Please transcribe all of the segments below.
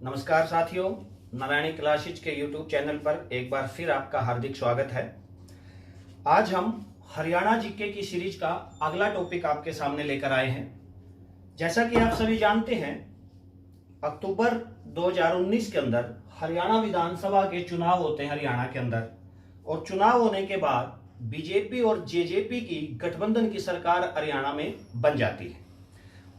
नमस्कार साथियों, नारायणी क्लासेज के यूट्यूब चैनल पर एक बार फिर आपका हार्दिक स्वागत है। आज हम हरियाणा जीके की सीरीज का अगला टॉपिक आपके सामने लेकर आए हैं। जैसा कि आप सभी जानते हैं, अक्टूबर 2019 के अंदर हरियाणा विधानसभा के चुनाव होते हैं हरियाणा के अंदर, और चुनाव होने के बाद बीजेपी और जेजेपी की गठबंधन की सरकार हरियाणा में बन जाती है।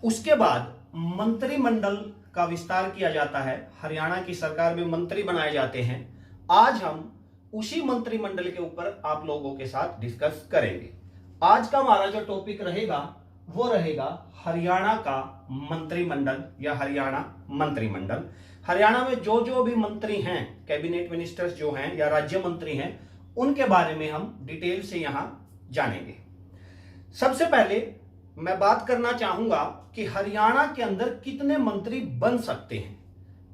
उसके बाद मंत्रिमंडल का विस्तार किया जाता है, हरियाणा की सरकार में मंत्री बनाए जाते हैं। आज हम उसी मंत्रिमंडल के ऊपर आप लोगों के साथ डिस्कस करेंगे। आज का हमारा जो टॉपिक रहेगा वो रहेगा हरियाणा का मंत्रिमंडल या हरियाणा मंत्रिमंडल। हरियाणा में जो जो भी मंत्री हैं, कैबिनेट मिनिस्टर्स जो हैं या राज्य मंत्री हैं, उनके बारे में हम डिटेल से यहां जानेंगे। सबसे पहले मैं बात करना चाहूंगा कि हरियाणा के अंदर कितने मंत्री बन सकते हैं।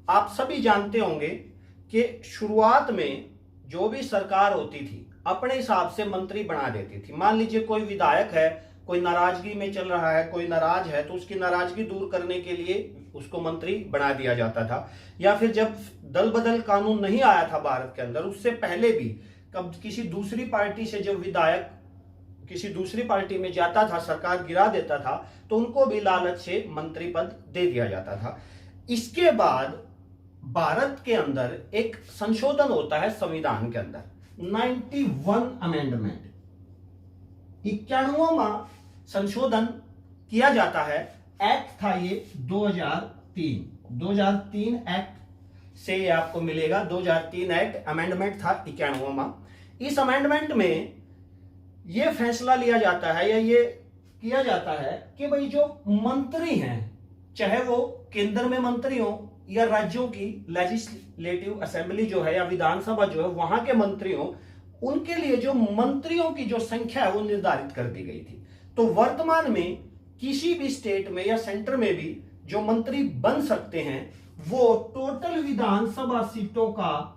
आप सभी जानते होंगे कि शुरुआत में जो भी सरकार होती थी अपने हिसाब से मंत्री बना देती थी। मान लीजिए कोई विधायक है, कोई नाराजगी में चल रहा है, कोई नाराज है, तो उसकी नाराजगी दूर करने के लिए उसको मंत्री बना दिया जाता था। या फिर जब दल बदल कानून नहीं आया था भारत के अंदर, उससे पहले भी कब किसी दूसरी पार्टी से जब विधायक किसी दूसरी पार्टी में जाता था, सरकार गिरा देता था, तो उनको भी लालच से मंत्री पद दे दिया जाता था। इसके बाद भारत के अंदर एक संशोधन होता है संविधान के अंदर, 91 अमेंडमेंट, 91वां संशोधन किया जाता है। एक्ट था ये 2003 एक्ट से ये आपको मिलेगा। 2003 एक्ट अमेंडमेंट था 91वां। इस अमेंडमेंट में ये फैसला लिया जाता है या ये किया जाता है कि भाई जो मंत्री हैं, चाहे वो केंद्र में मंत्री हो या राज्यों की लेजिस्लेटिव असेंबली जो है या विधानसभा जो है वहां के मंत्री हो, उनके लिए जो मंत्रियों की जो संख्या है वो निर्धारित कर दी गई थी। तो वर्तमान में किसी भी स्टेट में या सेंटर में भी जो मंत्री बन सकते हैं वो टोटल विधानसभा सीटों का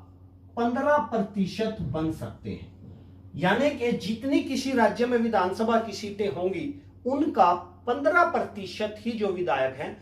15% बन सकते हैं। यानी कि जितनी किसी राज्य में विधानसभा की सीटें होंगी उनका 15% ही जो विधायक हैं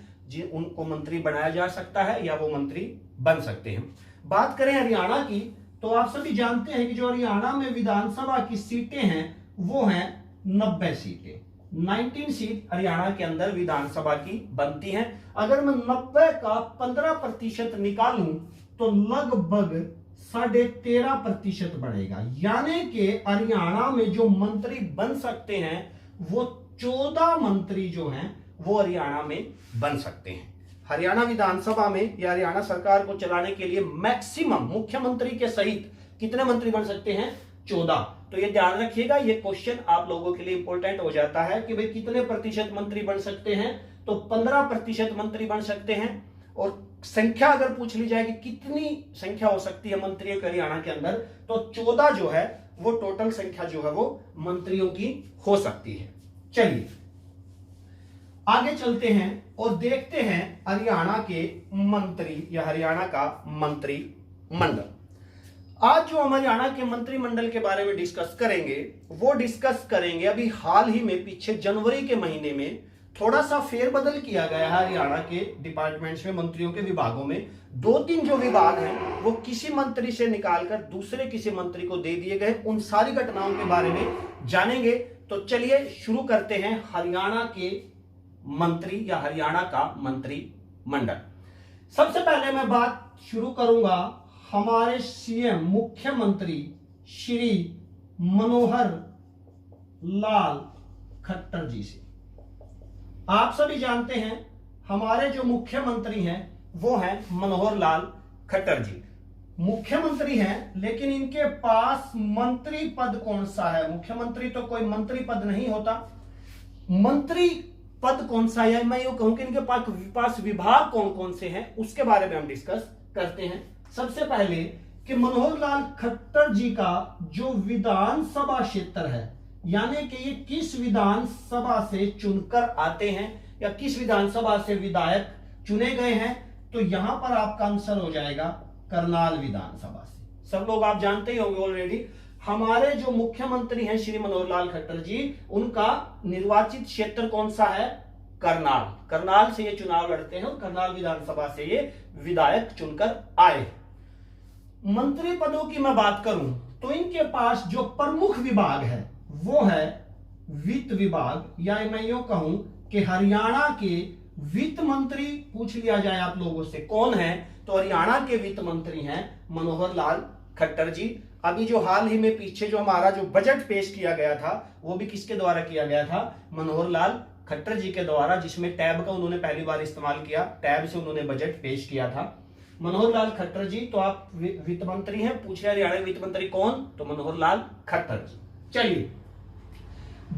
उनको मंत्री बनाया जा सकता है या वो मंत्री बन सकते हैं। बात करें हरियाणा की, तो आप सभी जानते हैं कि जो हरियाणा में विधानसभा की सीटें हैं वो हैं 90 सीटें। 19 सीट हरियाणा के अंदर विधानसभा की बनती हैं। अगर मैं 90 का 15% निकालूं तो लगभग 13.5% बढ़ेगा। यानी कि हरियाणा में जो मंत्री बन सकते हैं वो 14 मंत्री जो हैं वो हरियाणा में बन सकते हैं। हरियाणा विधानसभा में या हरियाणा सरकार को चलाने के लिए मैक्सिमम मुख्यमंत्री के सहित कितने मंत्री बन सकते हैं? 14। तो ये ध्यान रखिएगा, ये क्वेश्चन आप लोगों के लिए इंपॉर्टेंट हो जाता है कि भाई कितने प्रतिशत मंत्री बन सकते हैं। तो 15% मंत्री बन सकते हैं। और संख्या अगर पूछ ली जाए कि कितनी संख्या हो सकती है मंत्रियों के हरियाणा के अंदर, तो 14 जो है वो टोटल संख्या जो है वो मंत्रियों की हो सकती है। चलिए आगे चलते हैं और देखते हैं हरियाणा के मंत्री या हरियाणा का मंत्रिमंडल। आज जो हम हरियाणा के मंत्रिमंडल के बारे में डिस्कस करेंगे वो डिस्कस करेंगे अभी हाल ही में पीछे जनवरी के महीने में थोड़ा सा फेरबदल किया गया है हरियाणा के डिपार्टमेंट्स में, मंत्रियों के विभागों में। 2-3 जो विभाग हैं वो किसी मंत्री से निकालकर दूसरे किसी मंत्री को दे दिए गए। उन सारी घटनाओं के बारे में जानेंगे। तो चलिए शुरू करते हैं हरियाणा के मंत्री या हरियाणा का मंत्रिमंडल। सबसे पहले मैं बात शुरू करूंगा हमारे सीएम मुख्यमंत्री श्री मनोहर लाल खट्टर जी से। आप सभी जानते हैं हमारे जो मुख्यमंत्री हैं वो हैं मनोहर लाल खट्टर जी। मुख्यमंत्री हैं, लेकिन इनके पास मंत्री पद कौन सा है? मुख्यमंत्री तो कोई मंत्री पद नहीं होता। मंत्री पद कौन सा है, मैं यूं कहूं कि इनके पास विभाग कौन कौन से हैं उसके बारे में हम डिस्कस करते हैं। सबसे पहले कि मनोहर लाल खट्टर जी का जो विधानसभा क्षेत्र है, यानी कि ये किस विधानसभा से चुनकर आते हैं या किस विधानसभा से विधायक चुने गए हैं, तो यहां पर आपका आंसर हो जाएगा करनाल विधानसभा से। सब लोग आप जानते ही होंगे ऑलरेडी, हमारे जो मुख्यमंत्री हैं श्री मनोहर लाल खट्टर जी, उनका निर्वाचित क्षेत्र कौन सा है? करनाल। करनाल से ये चुनाव लड़ते हैं और करनाल विधानसभा से ये विधायक चुनकर आए। मंत्री पदों की मैं बात करूं तो इनके पास जो प्रमुख विभाग है वो है वित्त विभाग, या मैं यूं कहूं कि हरियाणा के वित्त मंत्री पूछ लिया जाए आप लोगों से कौन है, तो हरियाणा के वित्त मंत्री हैं मनोहर लाल खट्टर जी। अभी जो हाल ही में पीछे जो हमारा जो बजट पेश किया गया था वो भी किसके द्वारा किया गया था, मनोहर लाल खट्टर जी के द्वारा, जिसमें टैब का उन्होंने पहली बार इस्तेमाल किया, टैब से उन्होंने बजट पेश किया था। मनोहर लाल खट्टर जी, तो आप वित्त मंत्री हैं, पूछ रहे हरियाणा वित्त मंत्री कौन, तो मनोहर लाल खट्टर जी। चलिए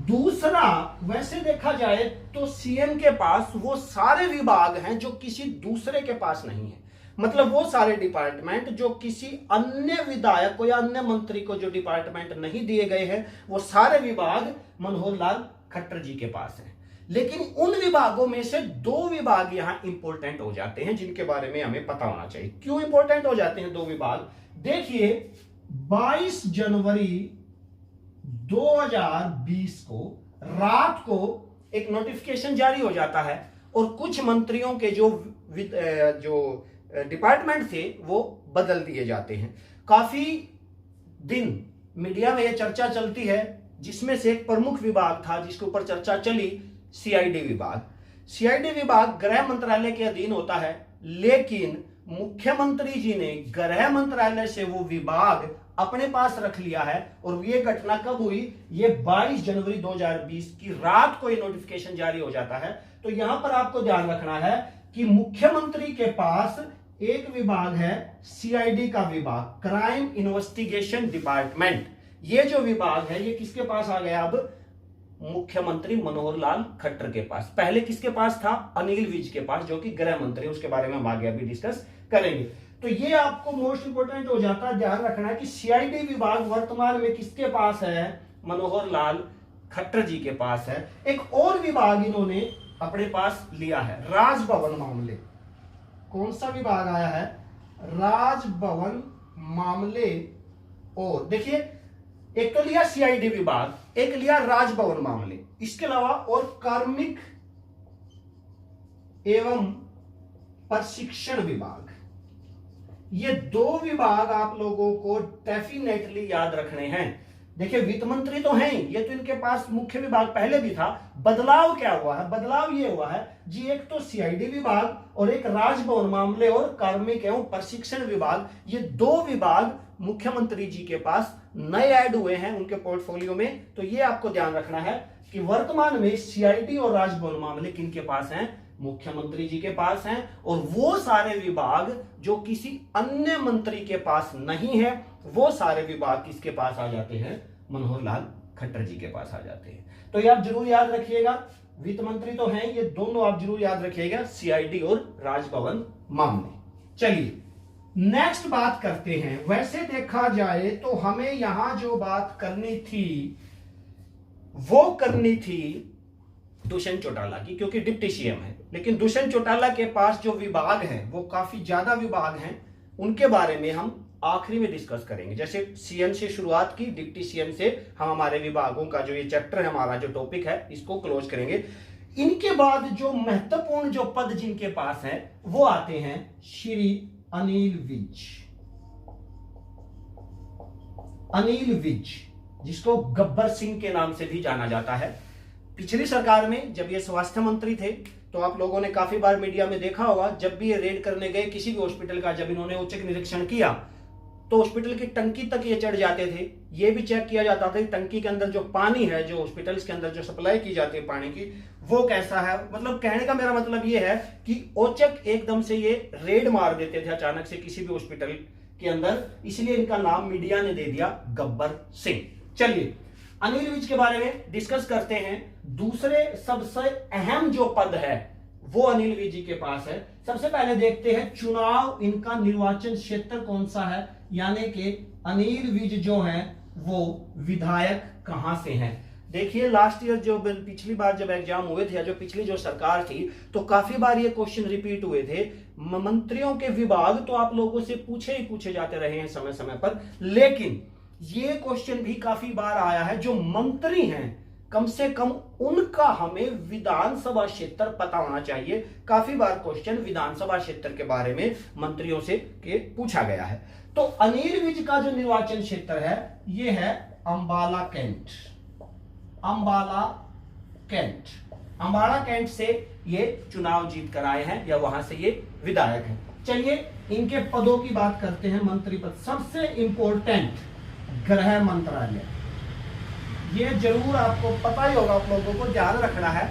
दूसरा, वैसे देखा जाए तो सीएम के पास वो सारे विभाग हैं जो किसी दूसरे के पास नहीं है, मतलब वो सारे डिपार्टमेंट जो किसी अन्य विधायक को या अन्य मंत्री को जो डिपार्टमेंट नहीं दिए गए हैं, वो सारे विभाग मनोहर लाल खट्टर जी के पास हैं। लेकिन उन विभागों में से दो विभाग यहां इंपॉर्टेंट हो जाते हैं जिनके बारे में हमें पता होना चाहिए। क्यों इंपॉर्टेंट हो जाते हैं दो विभाग, देखिए 22 जनवरी 2020 को रात को एक नोटिफिकेशन जारी हो जाता है और कुछ मंत्रियों के जो डिपार्टमेंट थे वो बदल दिए जाते हैं। काफी दिन मीडिया में यह चर्चा चलती है, जिसमें से एक प्रमुख विभाग था जिसके ऊपर चर्चा चली, सीआईडी विभाग। सीआईडी विभाग गृह मंत्रालय के अधीन होता है, लेकिन मुख्यमंत्री जी ने गृह मंत्रालय से वो विभाग अपने पास रख लिया है। और ये घटना कब हुई, ये 22 जनवरी 2020 की रात को ये नोटिफिकेशन जारी हो जाता है। तो यहां पर आपको ध्यान रखना है कि मुख्यमंत्री के पास एक विभाग है सीआईडी का विभाग, क्राइम इन्वेस्टिगेशन डिपार्टमेंट। ये जो विभाग है ये किसके पास आ गया, अब मुख्यमंत्री मनोहर लाल खट्टर के पास। पहले किसके पास था, अनिल विज के पास, जो कि गृह मंत्री, उसके बारे में हम आगे अभी डिस्कस करेंगे। तो ये आपको मोस्ट इंपोर्टेंट हो जाता है, ध्यान रखना है कि सीआईडी विभाग वर्तमान में किसके पास है, मनोहर लाल खट्टर जी के पास है। एक और विभाग इन्होंने अपने पास लिया है, राजभवन मामले। कौन सा विभाग आया है, राजभवन मामले। और देखिए एक तो लिया सीआईडी विभाग, एक लिया राजभवन मामले, इसके अलावा और कार्मिक एवं प्रशिक्षण विभाग। ये दो विभाग आप लोगों को डेफिनेटली याद रखने हैं। देखिए वित्त मंत्री तो हैं, ये तो इनके पास मुख्य विभाग पहले भी था। बदलाव क्या हुआ है, बदलाव ये हुआ है जी, एक तो सीआईडी विभाग और एक राजभवन मामले और कार्मिक एवं प्रशिक्षण विभाग, ये दो विभाग मुख्यमंत्री जी के पास नए ऐड हुए हैं उनके पोर्टफोलियो में। तो ये आपको ध्यान रखना है कि वर्तमान में सीआईडी और राजभवन मामले किनके पास हैं, मुख्यमंत्री जी के पास हैं। और वो सारे विभाग जो किसी अन्य मंत्री के पास नहीं है, वो सारे विभाग किसके पास आ जाते हैं, मनोहर लाल खट्टर जी के पास आ जाते हैं। तो ये आप जरूर याद रखिएगा, वित्त मंत्री तो हैं, ये दोनों आप जरूर याद रखिएगा, सीआईडी और राजभवन मामले। चलिए नेक्स्ट बात करते हैं। वैसे देखा जाए तो हमें यहां जो बात करनी थी वो करनी थी दुष्यंत चौटाला की, क्योंकि डिप्टी सीएम है। लेकिन दुष्यंत चौटाला के पास जो विभाग हैं वो काफी ज्यादा विभाग हैं, उनके बारे में हम आखिरी में डिस्कस करेंगे। जैसे सीएम से शुरुआत की, डिप्टी सीएम से हम हमारे विभागों का जो ये चैप्टर है, हमारा जो टॉपिक है, इसको क्लोज करेंगे। इनके बाद जो महत्वपूर्ण जो पद जिनके पास है वो आते हैं श्री अनिल विज। अनिल विज, जिसको गब्बर सिंह के नाम से भी जाना जाता है। पिछली सरकार में जब ये स्वास्थ्य मंत्री थे तो आप लोगों ने काफी बार मीडिया में देखा होगा, जब भी ये रेड करने गए किसी भी हॉस्पिटल का, जब इन्होंने औचक निरीक्षण किया तो हॉस्पिटल की टंकी तक ये चढ़ जाते थे। ये भी चेक किया जाता था टंकी के अंदर जो पानी है, जो हॉस्पिटल्स के अंदर जो सप्लाई की जाती है पानी की, वो कैसा है। मतलब कहने का मेरा मतलब ये है कि औचक एकदम से ये रेड मार देते थे अचानक से किसी भी हॉस्पिटल के अंदर, इसलिए इनका नाम मीडिया ने दे दिया गब्बर सिंह। चलिए अनिल विज के बारे में डिस्कस करते हैं। दूसरे सबसे अहम जो पद है वो अनिल विज जी के पास है। सबसे पहले देखते हैं चुनाव, इनका निर्वाचन क्षेत्र कौन सा है, यानी कि अनिल विज जो है वो विधायक कहां से हैं। देखिए लास्ट ईयर जो पिछली बार जब एग्जाम हुए थे, जो पिछली जो सरकार थी, तो काफी बार ये क्वेश्चन रिपीट हुए थे। मंत्रियों के विभाग तो आप लोगों से पूछे ही पूछे जाते रहे हैं समय समय पर, लेकिन ये क्वेश्चन भी काफी बार आया है जो मंत्री हैं कम से कम उनका हमें विधानसभा क्षेत्र पता होना चाहिए। काफी बार क्वेश्चन विधानसभा क्षेत्र के बारे में मंत्रियों से के पूछा गया है। तो अनिल विज का जो निर्वाचन क्षेत्र है ये है Ambala Cantt. Ambala Cantt, Ambala Cantt से ये चुनाव जीत कर आए हैं या वहां से ये विधायक हैं। चलिए इनके पदों की बात करते हैं। मंत्री पद सबसे इंपॉर्टेंट गृह मंत्रालय, ये जरूर आपको पता ही होगा, आप लोगों को ध्यान रखना है।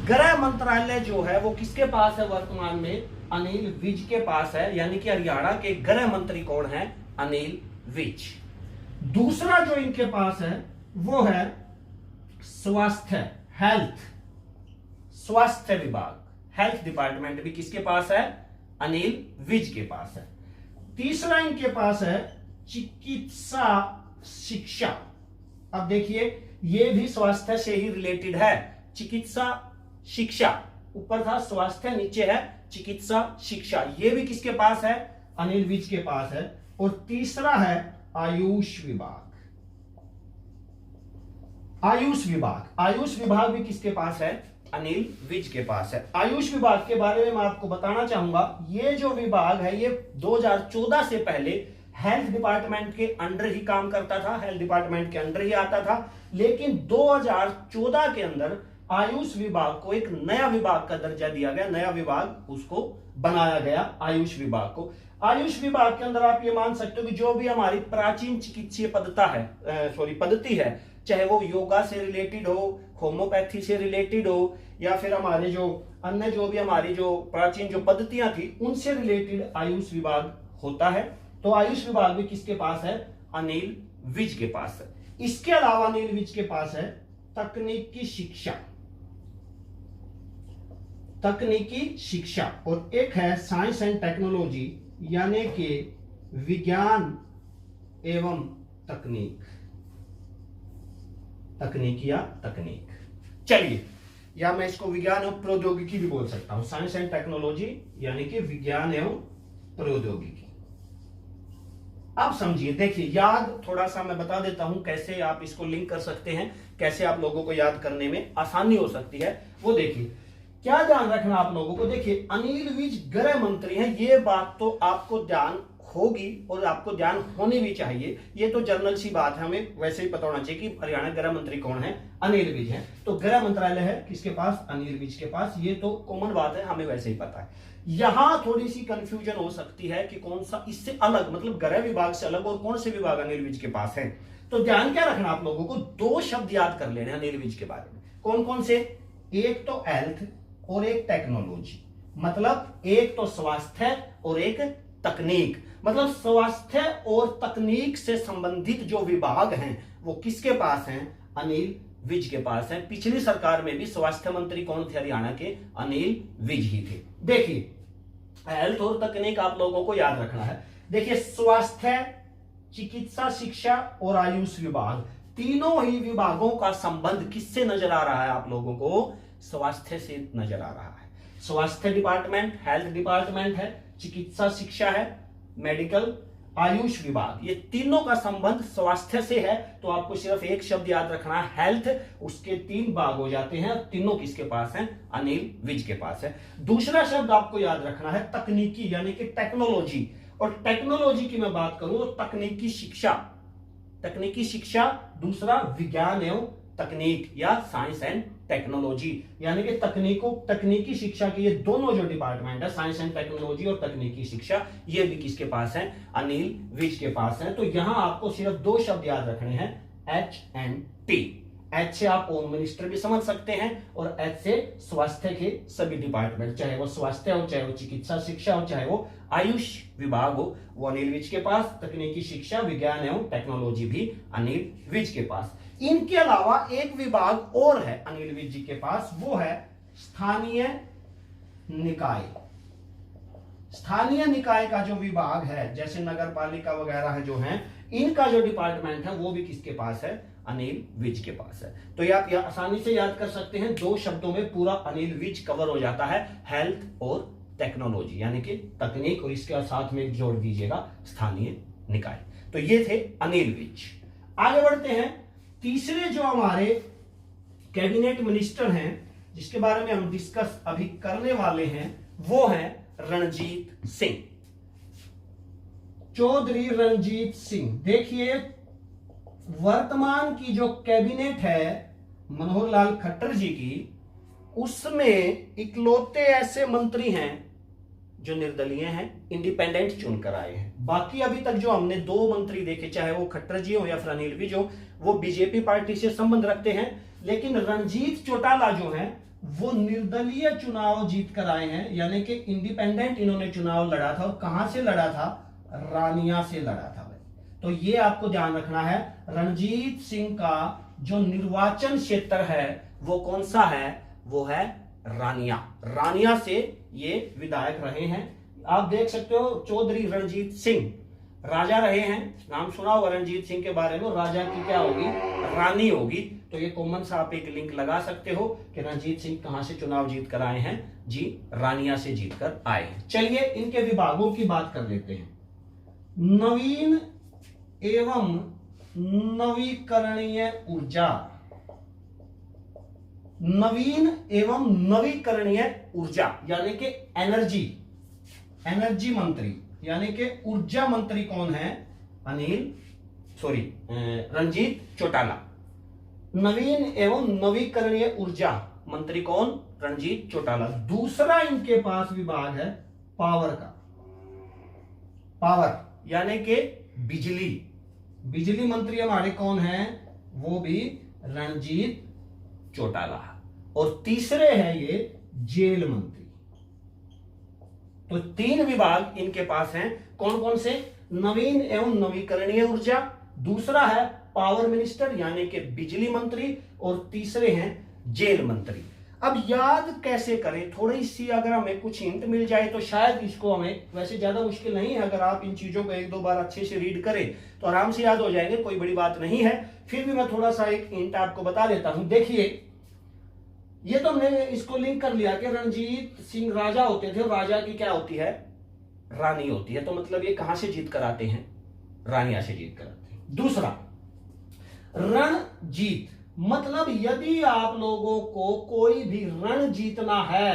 गृह मंत्रालय जो है वो किसके पास है वर्तमान में? अनिल विज के पास है, यानी कि हरियाणा के गृह मंत्री कौन है? अनिल विज। दूसरा जो इनके पास है वो है स्वास्थ्य, हेल्थ, स्वास्थ्य विभाग, हेल्थ डिपार्टमेंट भी किसके पास है? अनिल विज के पास है। तीसरा इनके पास है चिकित्सा शिक्षा। अब देखिए ये भी स्वास्थ्य से ही रिलेटेड है। चिकित्सा शिक्षा, ऊपर था स्वास्थ्य, नीचे है चिकित्सा शिक्षा, ये भी किसके पास है? अनिल विज के पास है। और तीसरा है आयुष विभाग। आयुष विभाग, आयुष विभाग भी किसके पास है? अनिल विज के पास है। आयुष विभाग के बारे में मैं आपको बताना चाहूंगा, ये जो विभाग है ये 2014 से पहले हेल्थ डिपार्टमेंट के अंडर ही काम करता था, हेल्थ डिपार्टमेंट के अंडर ही आता था। लेकिन 2014 के अंदर आयुष विभाग को एक नया विभाग का दर्जा दिया गया, नया विभाग उसको बनाया गया आयुष विभाग को। आयुष विभाग के अंदर आप ये मान सकते हो कि जो भी हमारी प्राचीन चिकित्सीय पद्धति है, चाहे वो योगा से रिलेटेड हो, होम्योपैथी से रिलेटेड हो, या फिर हमारे जो अन्य जो भी हमारी जो प्राचीन जो पद्धतियां थी उनसे रिलेटेड आयुष विभाग होता है। तो आयुष विभाग भी किसके पास है? अनिल विज के पास है। इसके अलावा अनिल विज के पास है तकनीकी शिक्षा, तकनीकी शिक्षा, और एक है साइंस एंड टेक्नोलॉजी, यानी कि विज्ञान एवं तकनीक, तकनीक या तकनीक। चलिए, या मैं इसको विज्ञान एवं प्रौद्योगिकी भी बोल सकता हूं, साइंस एंड टेक्नोलॉजी यानी कि विज्ञान एवं प्रौद्योगिकी। आप समझिए, देखिए याद थोड़ा सा मैं बता देता हूं कैसे आप इसको लिंक कर सकते हैं, कैसे आप लोगों को याद करने में आसानी हो सकती है वो देखिए। क्या ध्यान रखना आप लोगों को, देखिए अनिल विज गृह मंत्री हैं, ये बात तो आपको ध्यान होगी और आपको ध्यान होनी भी चाहिए। ये तो जनरल सी बात है, हमें वैसे ही पता होना चाहिए कि हरियाणा गृह मंत्री कौन है? अनिल विज है। तो गृह मंत्रालय है किसके पास? अनिल विज के पास। ये तो कॉमन बात है, हमें वैसे ही पता है। यहां थोड़ी सी कंफ्यूजन हो सकती है कि कौन सा इससे अलग, मतलब गृह विभाग से अलग और कौन से विभाग अनिल विज के पास है। तो ध्यान क्या रखना आप लोगों को, दो शब्द याद कर लेने अनिल विज के बारे में। कौन कौन से? एक तो हेल्थ और एक टेक्नोलॉजी, मतलब एक तो स्वास्थ्य और एक तकनीक। मतलब स्वास्थ्य और तकनीक से संबंधित जो विभाग हैं वो किसके पास हैं? अनिल विज के पास है। पिछली सरकार में भी स्वास्थ्य मंत्री कौन थे हरियाणा के? अनिल विज ही थे। देखिए हेल्थ और तकनीक आप लोगों को याद रखना है। देखिए स्वास्थ्य, चिकित्सा शिक्षा और आयुष विभाग, तीनों ही विभागों का संबंध किससे नजर आ रहा है आप लोगों को? स्वास्थ्य से नजर आ रहा है। स्वास्थ्य डिपार्टमेंट, हेल्थ डिपार्टमेंट है, चिकित्सा शिक्षा है, मेडिकल, आयुष विभाग, ये तीनों का संबंध स्वास्थ्य से है। तो आपको सिर्फ एक शब्द याद रखना है हेल्थ, उसके तीन भाग हो जाते हैं, तीनों किसके पास हैं? अनिल विज के पास है। दूसरा शब्द आपको याद रखना है तकनीकी, यानी कि टेक्नोलॉजी। और टेक्नोलॉजी की मैं बात करूं तो तकनीकी शिक्षा, तकनीकी शिक्षा, दूसरा विज्ञान एवं तकनीक या साइंस एंड टेक्नोलॉजी, यानी कि तकनीकी शिक्षा के ये दोनों जो डिपार्टमेंट है, साइंस एंड टेक्नोलॉजी और तकनीकी शिक्षा, ये भी किसके पास है? अनिल विज के पास है। तो यहां आपको सिर्फ दो शब्द याद रखने हैं, एच एंड टी। एच से आप होम मिनिस्टर भी समझ सकते हैं और एच से स्वास्थ्य के सभी डिपार्टमेंट, चाहे वो स्वास्थ्य हो, चाहे वो चिकित्सा शिक्षा हो, चाहे वो आयुष विभाग हो, वो अनिल विज के पास। तकनीकी शिक्षा, विज्ञान एवं टेक्नोलॉजी भी अनिल विज के पास। इनके अलावा एक विभाग और है अनिल विज जी के पास, वो है स्थानीय निकाय। स्थानीय निकाय का जो विभाग है, जैसे नगर पालिका वगैरह है जो हैं, इनका जो डिपार्टमेंट है वो भी किसके पास है? अनिल विज के पास है। तो ये आप आसानी से याद कर सकते हैं, दो शब्दों में पूरा अनिल विज कवर हो जाता है, हेल्थ और टेक्नोलॉजी, यानी कि तकनीक, और इसके साथ में जोड़ दीजिएगा स्थानीय निकाय। तो ये थे अनिल विज। आगे बढ़ते हैं, तीसरे जो हमारे कैबिनेट मिनिस्टर हैं जिसके बारे में हम डिस्कस अभी करने वाले हैं, वो है रणजीत सिंह, चौधरी रणजीत सिंह। देखिए वर्तमान की जो कैबिनेट है मनोहर लाल खट्टर जी की, उसमें इकलौते ऐसे मंत्री हैं जो निर्दलीय हैं, इंडिपेंडेंट चुनकर आए हैं। बाकी अभी तक जो हमने 2 मंत्री देखे, चाहे वो खट्टर जी हो या फिर अनिल विज हो, वो बीजेपी पार्टी से संबंध रखते हैं। लेकिन रणजीत चौटाला जो हैं वो निर्दलीय चुनाव जीत कर आए हैं, यानी कि इंडिपेंडेंट इन्होंने चुनाव लड़ा था। और कहां से लड़ा था? रानिया से लड़ा था भाई। तो ये आपको ध्यान रखना है, रणजीत सिंह का जो निर्वाचन क्षेत्र है वो कौन सा है? वो है रानिया। रानिया से ये विधायक रहे हैं। आप देख सकते हो चौधरी रणजीत सिंह राजा रहे हैं, नाम सुना होगा रणजीत सिंह के बारे में। राजा की क्या होगी? रानी होगी। तो ये कॉमन सा आप एक लिंक लगा सकते हो कि रणजीत सिंह कहां से चुनाव जीत कर आए हैं? जी, रानिया से जीत कर आए हैं। चलिए इनके विभागों की बात कर लेते हैं। नवीन एवं नवीकरणीय ऊर्जा, नवीन एवं नवीकरणीय ऊर्जा यानी कि एनर्जी मंत्री, यानी कि ऊर्जा मंत्री कौन है? रणजीत चौटाला। नवीन एवं नवीकरणीय ऊर्जा मंत्री कौन? रणजीत चौटाला। दूसरा इनके पास विभाग है पावर का, पावर यानी कि बिजली मंत्री हमारे कौन हैं? वो भी रणजीत चौटाला। और तीसरे है ये जेल मंत्री। तो 3 विभाग इनके पास हैं। कौन कौन से? नवीन एवं नवीकरणीय ऊर्जा, दूसरा है पावर मिनिस्टर यानी कि बिजली मंत्री, और तीसरे हैं जेल मंत्री। अब याद कैसे करें? थोड़ी सी अगर हमें कुछ हिंट मिल जाए तो शायद इसको हमें, वैसे ज्यादा मुश्किल नहीं है, अगर आप इन चीजों को 1-2 बार अच्छे से रीड करें तो आराम से याद हो जाएंगे, कोई बड़ी बात नहीं है। फिर भी मैं थोड़ा सा एक हिंट आपको बता देता हूं। देखिए ये तो हमने इसको लिंक कर लिया कि रणजीत सिंह राजा होते थे, और राजा की क्या होती है? रानी होती है। तो मतलब ये कहां से जीत कर आते हैं? रानिया से जीत कर आते हैं। दूसरा रणजीत, मतलब यदि आप लोगों को कोई भी रण जीतना है,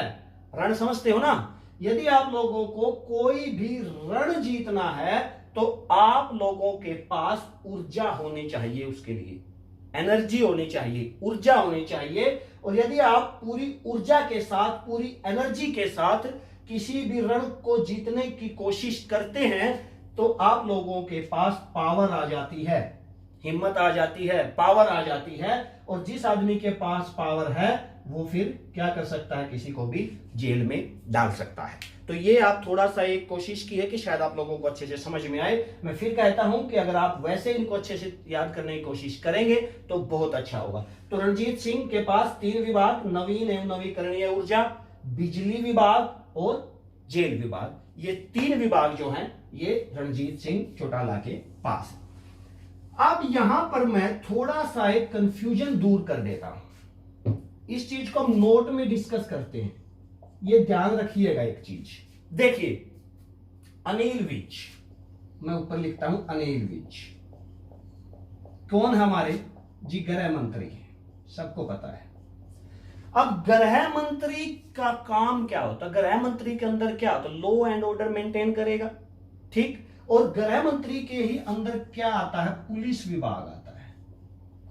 रण समझते हो ना, यदि आप लोगों को कोई भी रण जीतना है तो आप लोगों के पास ऊर्जा होनी चाहिए, उसके लिए एनर्जी होनी चाहिए, ऊर्जा होनी चाहिए। और यदि आप पूरी ऊर्जा के साथ, पूरी एनर्जी के साथ किसी भी रण को जीतने की कोशिश करते हैं तो आप लोगों के पास पावर आ जाती है, हिम्मत आ जाती है, पावर आ जाती है। और जिस आदमी के पास पावर है वो फिर क्या कर सकता है? किसी को भी जेल में डाल सकता है। तो ये आप थोड़ा सा एक कोशिश की है कि शायद आप लोगों को अच्छे से समझ में आए। मैं फिर कहता हूं कि अगर आप वैसे इनको अच्छे से याद करने की कोशिश करेंगे तो बहुत अच्छा होगा। तो रणजीत सिंह के पास 3 विभाग, नवीन एवं नवीकरणीय ऊर्जा, बिजली विभाग और जेल विभाग, ये 3 विभाग जो हैं ये रणजीत सिंह चौटाला के पास है। अब यहां पर मैं थोड़ा सा एक कंफ्यूजन दूर कर देता हूं। इस चीज को हम नोट में डिस्कस करते हैं, ये ध्यान रखिएगा एक चीज। देखिए अनिल विज, मैं ऊपर लिखता हूं अनिल विज, कौन हमारे? जी गृह मंत्री है, सबको पता है। अब गृह मंत्री का काम क्या होता है? गृह मंत्री के अंदर क्या होता है? लॉ एंड ऑर्डर मेंटेन करेगा, ठीक। और गृह मंत्री के ही अंदर क्या आता है? पुलिस विभाग आता है।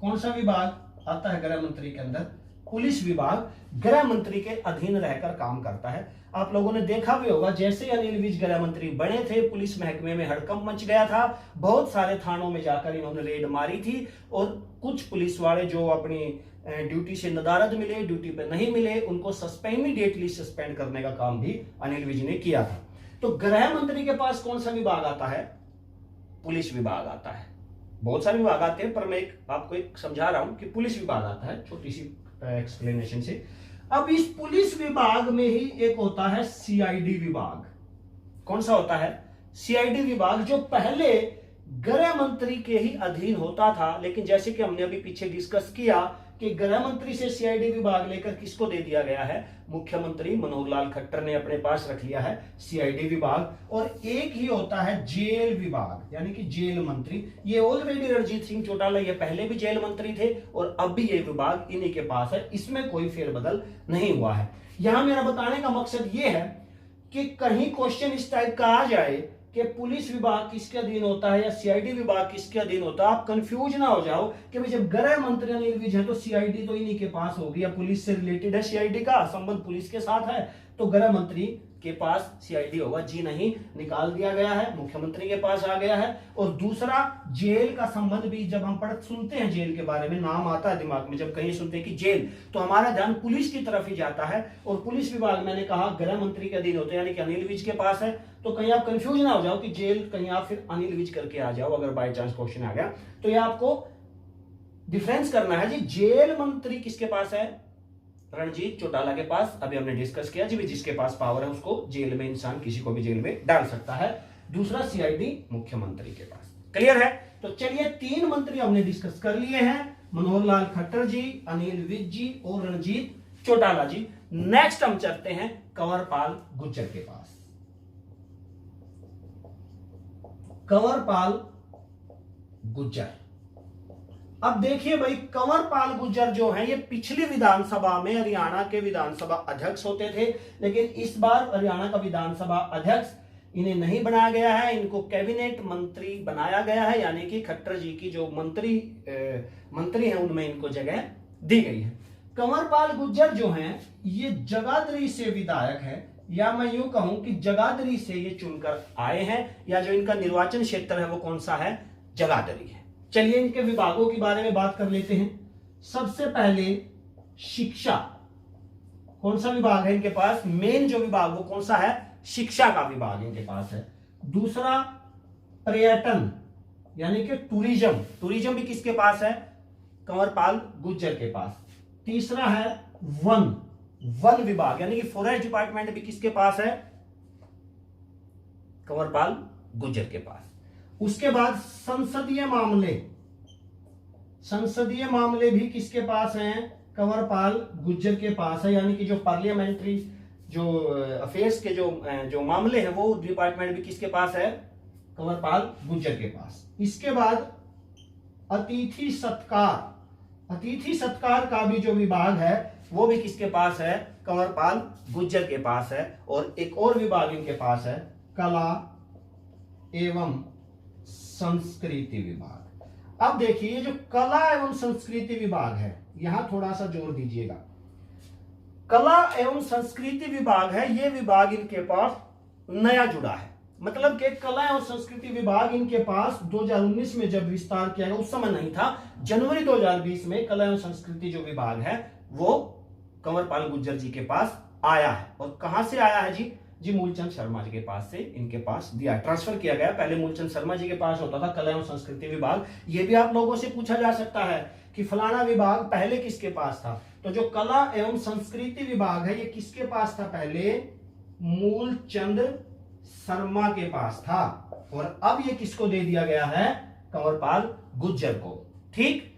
कौन सा विभाग आता है गृह मंत्री के अंदर? पुलिस विभाग गृह मंत्री के अधीन रहकर काम करता है। आप लोगों ने देखा भी होगा, जैसे अनिल विज गृह मंत्री बने थे, पुलिस महकमे में हड़कंप मच गया था। बहुत सारे थानों में जाकर इन्होंने रेड मारी थी, और कुछ पुलिस वाले जो अपनी ड्यूटी से नदारद मिले, ड्यूटी पे नहीं मिले, उनको इमीडिएटली सस्पेंड करने का काम भी अनिल विज ने किया था। तो गृह मंत्री के पास कौन सा विभाग आता है? पुलिस विभाग आता है। बहुत सारे विभाग आते हैं, पर मैं आपको एक समझा रहा हूं कि पुलिस विभाग आता है, छोटी सी एक्सप्लेनेशन से। अब इस पुलिस विभाग में ही एक होता है सीआईडी विभाग। कौन सा होता है? सीआईडी विभाग, जो पहले गृह मंत्री के ही अधीन होता था, लेकिन जैसे कि हमने अभी पीछे डिस्कस किया कि गृह मंत्री से सीआईडी विभाग लेकर किसको दे दिया गया है, मुख्यमंत्री मनोहर लाल खट्टर ने अपने पास रख लिया है सीआईडी विभाग, और एक ही होता है जेल विभाग यानी कि जेल मंत्री। ये ऑलरेडी रणजीत सिंह चौटाला ये पहले भी जेल मंत्री थे और अब भी ये विभाग इन्हीं के पास है, इसमें कोई फेरबदल नहीं हुआ है। यहां मेरा बताने का मकसद ये है कि कहीं क्वेश्चन इस टाइप का आ जाए कि पुलिस विभाग किसके अधीन होता है या सीआईडी विभाग किसके अधीन होता है, आप कंफ्यूज ना हो जाओ कि भाई जब गृह मंत्री अनिल विज है तो सीआईडी तो इन्हीं के पास होगी, या पुलिस से रिलेटेड है, सीआईडी का संबंध पुलिस के साथ है तो गृह मंत्री के पास सीआईडी होगा। जी नहीं, निकाल दिया गया है, मुख्यमंत्री के पास आ गया है। और दूसरा, जेल का संबंध भी जब हम सुनते हैं जेल के बारे में, नाम आता है दिमाग में, जब कहीं सुनते हैं कि जेल, तो हमारा ध्यान पुलिस की तरफ ही जाता है। और पुलिस विभाग मैंने कहा गृह मंत्री के अधीन होते हैं यानी कि अनिल विज के पास है, तो कहीं आप कंफ्यूज ना हो जाओ कि जेल कहीं आप फिर अनिल विज करके आ जाओ अगर बाय चांस क्वेश्चन आ गया। तो ये आपको डिफरेंस करना है जी, जेल मंत्री किसके पास है, रणजीत चौटाला के पास। अभी हमने डिस्कस किया जी, जिसके पास पावर है उसको जेल में इंसान किसी को भी जेल में डाल सकता है। दूसरा, सीआईडी मुख्यमंत्री के पास। क्लियर है? तो चलिए 3 मंत्री हमने डिस्कस कर लिए हैं, मनोहर लाल खट्टर जी, अनिल विज जी और रणजीत चौटाला जी। नेक्स्ट हम चलते हैं कंवरपाल गुर्जर के पास। कंवरपाल गुर्जर, अब देखिए भाई, कंवरपाल गुर्जर जो हैं ये पिछली विधानसभा में हरियाणा के विधानसभा अध्यक्ष होते थे, लेकिन इस बार हरियाणा का विधानसभा अध्यक्ष इन्हें नहीं बनाया गया है, इनको कैबिनेट मंत्री बनाया गया है, यानी कि खट्टर जी की जो मंत्री हैं उनमें इनको जगह दी गई है। कंवरपाल गुर्जर जो हैं ये जगाधरी से विधायक है, या मैं यूं कहूं कि जगाधरी से ये चुनकर आए हैं, या जो इनका निर्वाचन क्षेत्र है वो कौन सा है, जगाधरी है। चलिए इनके विभागों के बारे में बात कर लेते हैं। सबसे पहले शिक्षा, कौन सा विभाग है इनके पास, मेन जो विभाग वो कौन सा है, शिक्षा का विभाग इनके पास है। दूसरा, पर्यटन यानी कि टूरिज्म भी किसके पास है, कंवरपाल गुर्जर के पास। तीसरा है वन विभाग यानी कि फॉरेस्ट डिपार्टमेंट भी किसके पास है, कंवरपाल गुर्जर के पास। उसके बाद संसदीय मामले भी किसके पास हैं, कंवरपाल गुर्जर के पास है, यानी कि जो पार्लियामेंट्री जो अफेयर्स के जो मामले हैं वो डिपार्टमेंट भी किसके पास है, कंवरपाल गुर्जर के पास। इसके बाद अतिथि सत्कार का भी जो विभाग है वो भी किसके पास है, कंवरपाल गुर्जर के पास है। और एक और विभाग इनके पास है, कला एवं संस्कृति विभाग। अब देखिए ये जो कला एवं संस्कृति विभाग है, यहां थोड़ा सा जोर दीजिएगा, कला एवं संस्कृति विभाग है, ये विभाग इनके पास नया जुड़ा है। मतलब कि कला एवं संस्कृति विभाग इनके पास 2019 में जब विस्तार किया गया उस समय नहीं था, जनवरी 2020 में कला एवं संस्कृति जो विभाग है वो कंवरपाल गुर्जर जी के पास आया है। और कहां से आया है जी मूलचंद शर्मा जी के पास से इनके पास दिया, ट्रांसफर किया गया। पहले मूलचंद शर्मा जी के पास होता था कला एवं संस्कृति विभाग। ये भी आप लोगों से पूछा जा सकता है कि फलाना विभाग पहले किसके पास था, तो जो कला एवं संस्कृति विभाग है ये किसके पास था, पहले मूलचंद शर्मा के पास था, और अब ये किसको दे दिया गया है, कंवरपाल गुर्जर को। ठीक,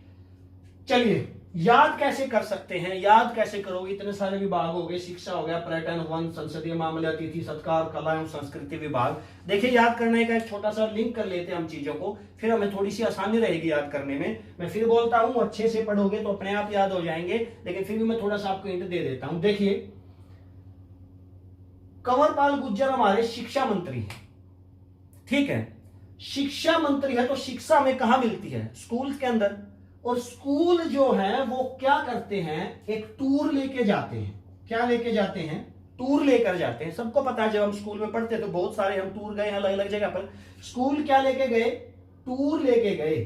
चलिए याद कैसे कर सकते हैं, याद कैसे करोगे, इतने सारे विभाग हो गए, शिक्षा हो गया, पर्यटन, वन, संसदीय मामले, अतिथि सत्कार, कला एवं संस्कृति विभाग। देखिए याद करने का एक छोटा सा लिंक कर लेते हैं हम चीजों को, फिर हमें थोड़ी सी आसानी रहेगी याद करने में। मैं फिर बोलता हूं, अच्छे से पढ़ोगे तो अपने आप याद हो जाएंगे, लेकिन फिर भी मैं थोड़ा सा आपको हिंट दे देता हूं। देखिए कंवरपाल गुर्जर हमारे शिक्षा मंत्री हैं, ठीक है, शिक्षा मंत्री है तो शिक्षा में कहां मिलती है, स्कूल के अंदर। और स्कूल जो है वो क्या करते हैं, एक टूर लेके जाते हैं। क्या लेके जाते हैं, टूर लेकर जाते हैं। सबको पता है जब हम स्कूल में पढ़ते तो बहुत सारे हम टूर गए अलग अलग जगह पर। स्कूल क्या लेके गए, टूर लेके गए,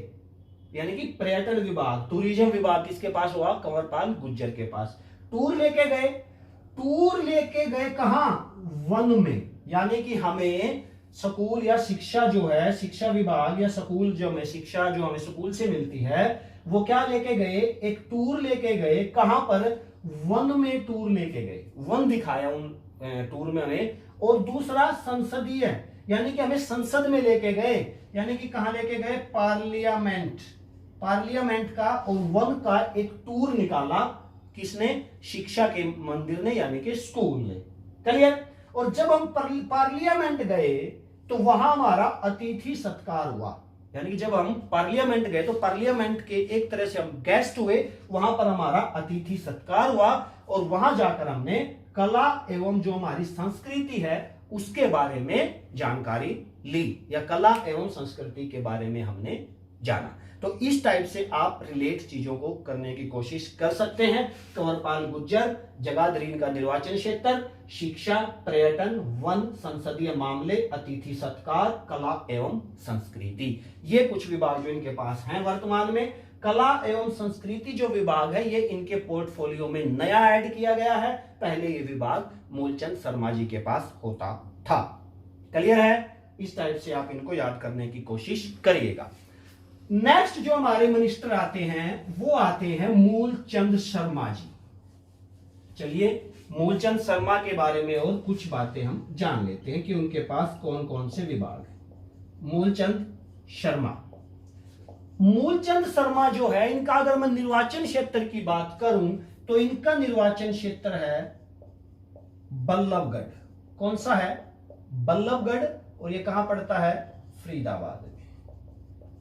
यानी कि पर्यटन विभाग, टूरिज्म विभाग किसके पास हुआ, कंवरपाल गुर्जर के पास। टूर लेके गए कहां, वन में, यानी कि हमें स्कूल या शिक्षा जो है, शिक्षा विभाग या स्कूल जो हमें शिक्षा जो हमें स्कूल से मिलती है वो क्या लेके गए, एक टूर लेके गए। कहां पर, वन में टूर लेके गए, वन दिखाया उन टूर में हमें। और दूसरा संसदीय, यानी कि हमें संसद में लेके गए, यानी कि कहां लेके गए, पार्लियामेंट, पार्लियामेंट का और वन का एक टूर निकाला, किसने? शिक्षा के मंदिर ने, यानी कि स्कूल ने। क्लियर? और जब हम पार्लियामेंट गए तो वहां हमारा अतिथि सत्कार हुआ, यानी कि जब हम पार्लियामेंट गए तो पार्लियामेंट के एक तरह से हम गेस्ट हुए, वहां पर हमारा अतिथि सत्कार हुआ और वहां जाकर हमने कला एवं जो हमारी संस्कृति है उसके बारे में जानकारी ली, या कला एवं संस्कृति के बारे में हमने जाना। तो इस टाइप से आप रिलेट चीजों को करने की कोशिश कर सकते हैं। कंवरपाल गुर्जर, जगाधरीन का निर्वाचन क्षेत्र, शिक्षा, पर्यटन, वन, संसदीय मामले, अतिथि सत्कार, कला एवं संस्कृति, ये कुछ विभाग जो इनके पास हैं वर्तमान में। कला एवं संस्कृति जो विभाग है ये इनके पोर्टफोलियो में नया ऐड किया गया है, पहले ये विभाग मूलचंद शर्मा जी के पास होता था। क्लियर है? इस टाइप से आप इनको याद करने की कोशिश करिएगा। नेक्स्ट जो हमारे मिनिस्टर आते हैं वो आते हैं मूलचंद शर्मा जी। चलिए मूलचंद शर्मा के बारे में और कुछ बातें हम जान लेते हैं कि उनके पास कौन कौन से विभाग हैं। मूलचंद शर्मा, मूलचंद शर्मा जो है इनका अगर मैं निर्वाचन क्षेत्र की बात करूं तो इनका निर्वाचन क्षेत्र है बल्लभगढ़। कौन सा है? बल्लभगढ़। और ये कहां पड़ता है? फरीदाबाद में।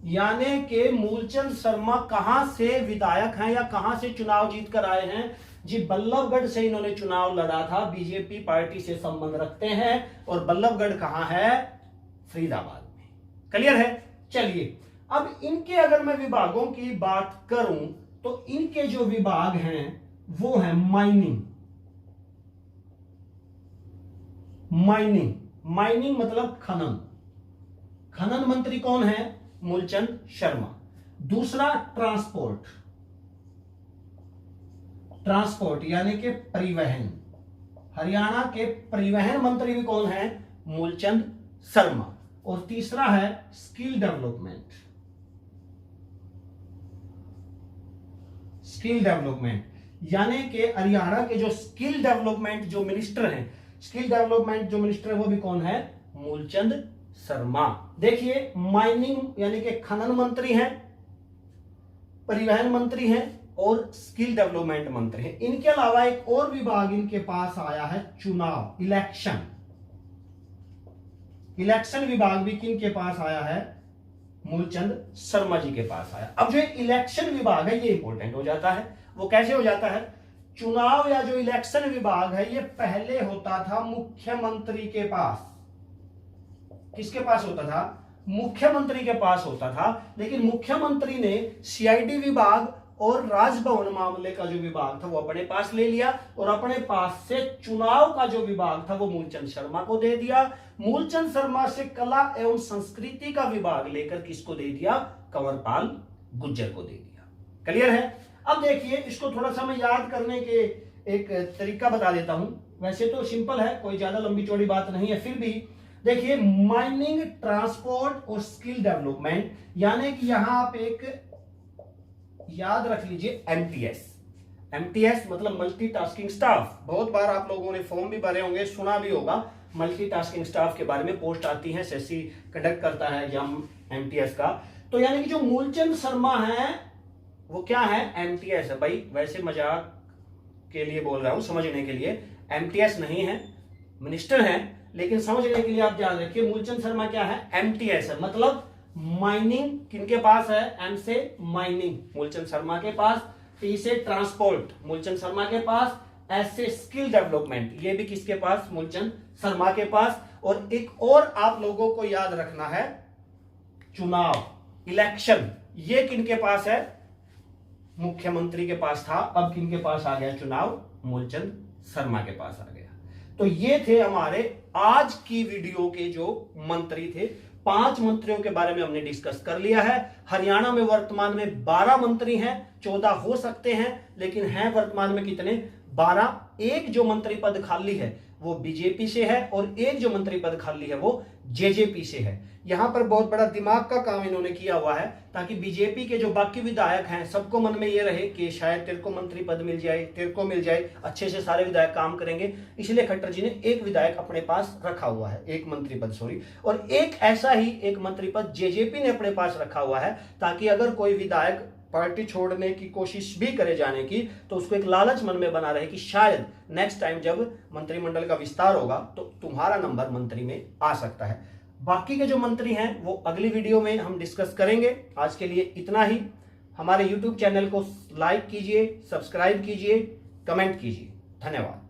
यानी कि मूलचंद शर्मा कहां से विधायक हैं या कहां से चुनाव जीत कर आए हैं? जी बल्लभगढ़ से इन्होंने चुनाव लड़ा था, बीजेपी पार्टी से संबंध रखते हैं। और बल्लभगढ़ कहां है? फरीदाबाद में। क्लियर है? चलिए अब इनके अगर मैं विभागों की बात करूं तो इनके जो विभाग हैं वो है माइनिंग। माइनिंग मतलब खनन। खनन मंत्री कौन है? मूलचंद शर्मा। दूसरा ट्रांसपोर्ट यानी कि परिवहन। हरियाणा के परिवहन मंत्री भी कौन है? मूलचंद शर्मा। और तीसरा है स्किल डेवलपमेंट, यानी कि हरियाणा के जो स्किल डेवलपमेंट जो मिनिस्टर हैं वो भी कौन है? मूलचंद शर्मा। देखिए माइनिंग यानी कि खनन मंत्री हैं, परिवहन मंत्री हैं और स्किल डेवलपमेंट मंत्री हैं। इनके अलावा एक और विभाग इनके पास आया है चुनाव, इलेक्शन विभाग भी किनके पास आया है? मूलचंद शर्मा जी के पास आया। अब जो इलेक्शन विभाग है ये इंपॉर्टेंट हो जाता है। वो कैसे हो जाता है? चुनाव या जो इलेक्शन विभाग है ये पहले होता था मुख्यमंत्री के पास। किसके पास होता था? मुख्यमंत्री के पास होता था। लेकिन मुख्यमंत्री ने सीआईडी विभाग और राजभवन मामले का जो विभाग था वो अपने पास ले लिया और अपने पास से चुनाव का जो विभाग था वो मूलचंद शर्मा को दे दिया। मूलचंद शर्मा से कला एवं संस्कृति का विभाग लेकर किसको दे दिया? कंवरपाल गुर्जर को दे दिया। क्लियर है? अब देखिए इसको थोड़ा सा मैं याद करने के एक तरीका बता देता हूं। वैसे तो सिंपल है, कोई ज्यादा लंबी चौड़ी बात नहीं है, फिर भी देखिए माइनिंग, ट्रांसपोर्ट और स्किल डेवलपमेंट, यानी कि यहां आप एक याद रख लीजिए एमटीएस मतलब मल्टीटास्किंग स्टाफ। बहुत बार आप लोगों ने फॉर्म भी भरे होंगे, सुना भी होगा मल्टीटास्किंग स्टाफ के बारे में, पोस्ट आती है, एसएससी कंडक्ट करता है एग्जाम एमटीएस का। तो यानी कि जो मूलचंद शर्मा है वो क्या है? एमटीएस है। भाई वैसे मजाक के लिए बोल रहा हूं, समझने के लिए, एमटीएस नहीं है, मिनिस्टर है, लेकिन समझने के लिए आप ध्यान रखिए मूलचंद शर्मा क्या है? एमटीएस है। मतलब माइनिंग किनके पास है? एम से माइनिंग मूलचंद शर्मा के पास, टी से ट्रांसपोर्ट मूलचंद शर्मा के पास, एस से स्किल डेवलपमेंट ये भी किसके पास? मूलचंद शर्मा के पास। और एक और आप लोगों को याद रखना है, चुनाव, इलेक्शन, ये किनके पास है? मुख्यमंत्री के पास था, अब किनके पास आ गया चुनाव? मूलचंद शर्मा के पास आ गया। तो ये थे हमारे आज की वीडियो के जो मंत्री थे। 5 मंत्रियों के बारे में हमने डिस्कस कर लिया है। हरियाणा में वर्तमान में 12 मंत्री हैं, 14 हो सकते हैं, लेकिन हैं वर्तमान में कितने? 12। एक जो मंत्री पद खाली है वो बीजेपी से है और एक जो मंत्री पद खाली है वो जेजेपी से है। यहां पर बहुत बड़ा दिमाग का काम इन्होंने किया हुआ है ताकि बीजेपी के जो बाकी विधायक हैं सबको मन में ये रहे कि शायद तेरे को मंत्री पद मिल जाए, तेरे को मिल जाए, अच्छे से सारे विधायक काम करेंगे। इसलिए खट्टर जी ने एक विधायक अपने पास रखा हुआ है, एक मंत्री पद सॉरी, और एक ऐसा ही एक मंत्री पद जेजेपी ने अपने पास रखा हुआ है ताकि अगर कोई विधायक पार्टी छोड़ने की कोशिश भी करे जाने की तो उसको एक लालच मन में बना रहे कि शायद नेक्स्ट टाइम जब मंत्रिमंडल का विस्तार होगा तो तुम्हारा नंबर मंत्री में आ सकता है। बाकी के जो मंत्री हैं वो अगली वीडियो में हम डिस्कस करेंगे। आज के लिए इतना ही। हमारे YouTube चैनल को लाइक कीजिए, सब्सक्राइब कीजिए, कमेंट कीजिए। धन्यवाद।